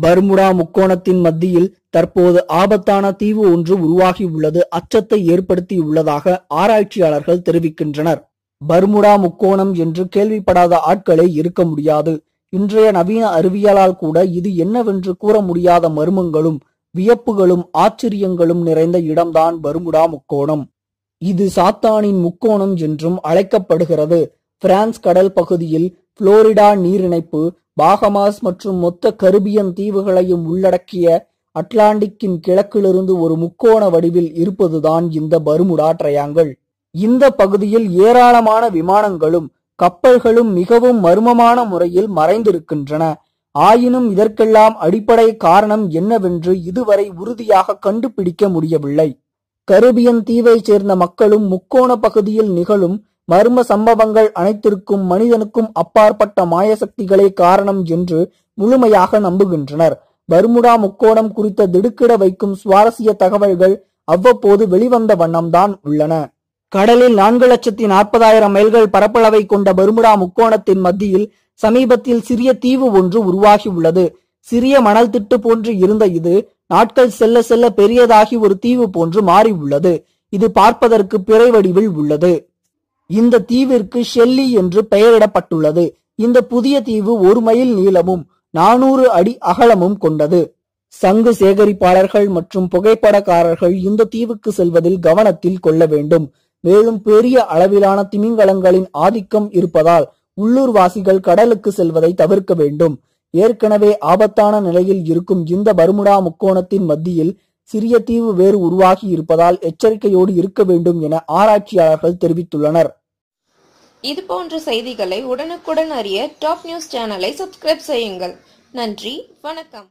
Bermuda முக்கோணத்தின் மத்தியில் தற்போது ஆபத்தான தீவு ஒன்று உருவாகியுள்ளது அச்சத்தை ஏற்படுத்தியுள்ளதாக ஆராய்ச்சியாளர்கள் தெரிவிக்கின்றனர். பர்முடா முக்கோணம் என்று கேள்விப்படாத ஆட்களே இருக்க முடியாது. இன்றைய நவீன அறிவியலால் கூட இது என்னவென்று கூற முடியாத மர்மங்களும் வியப்புகளும் ஆச்சரியங்களும் நிறைந்த இடம்தான் பர்முடா முக்கோணம். இது சாத்தானின் முக்கோணம் என்றும் அழைக்கப்படுகிறது. பிரான்ஸ் கடல் பகுதியில் புளோரிடா நீரிணைப்பு, பாகமாஸ் மற்றும் மொத்த கரிபியன் தீவுகளையும் உள்ளடக்கிய அட்லாண்டிக்கின் கிழக்கிலிருந்து ஒரு முக்கோண வடிவில் இருப்பதுதான் இந்த பர்முடா ட்ரையாங்கிள். இந்த பகுதியில் ஏராளமான விமானங்களும் கப்பல்களும் மிகவும் மர்மமான முறையில் மறைந்திருக்கின்றன. ஆயினும் இதற்கெல்லாம் அடிப்படை காரணம் என்னவென்று இதுவரை உறுதியாக கண்டுபிடிக்க முடியவில்லை. கரிபியன் தீவைச் சேர்ந்த மக்களும் முக்கோண பகுதியில் நிகழும் மர்ம சம்பவங்கள் அனைத்திற்கும் மனிதனுக்கும் அப்பாற்பட்ட மாயசக்திகளே காரணம் என்று முழுமையாக நம்புகின்றனர். பர்முடா முக்கோணம் குறித்த திடுக்கிட வைக்கும் சுவாரஸ்ய தகவல்கள் அவ்வப்போது வெளிவந்த வண்ணம்தான் உள்ளன. கடலில் 4,40,000 மைல்கள் பரப்பளவை கொண்ட பர்முடா முக்கோணத்தின் மத்தியில் சமீபத்தில் சிறிய தீவு ஒன்று உருவாகியுள்ளது. சிறிய மணல் திட்டு போன்று இருந்த இது நாட்கள் செல்ல செல்ல பெரியதாகி ஒரு தீவு போன்று மாறி உள்ளது. இது பார்ப்பதற்கு பிறை வடிவில் உள்ளது. இந்த தீவிற்கு ஷெல்லி என்று பெயரிடப்பட்டுள்ளது. இந்த புதிய தீவு 1 மைல் நீளமும் 400 அடி அகலமும் கொண்டது. சங்கு சேகரிப்பாளர்கள் மற்றும் புகைப்படக்காரர்கள் இந்த தீவுக்கு செல்வதில் கவனத்தில் கொள்ள வேண்டும். மேலும் பெரிய அளவிலான திமிங்கலங்களின் ஆதிக்கம் இருப்பதால் உள்ளூர்வாசிகள் கடலுக்கு செல்வதை தவிர்க்க வேண்டும். ஏற்கனவே ஆபத்தான நிலையில் இருக்கும் இந்த பர்முடா முக்கோணத்தின் மத்தியில் சிறிய தீவு வேறு உருவாகி இருப்பதால் எச்சரிக்கையோடு இருக்க வேண்டும் என ஆராய்ச்சியாளர்கள் தெரிவித்துள்ளனர். இது போன்ற செய்திகளை உடனுக்குடன் அறிய டாப் நியூஸ் சேனலை சப்ஸ்கிரைப் செய்யுங்கள். நன்றி, வணக்கம்.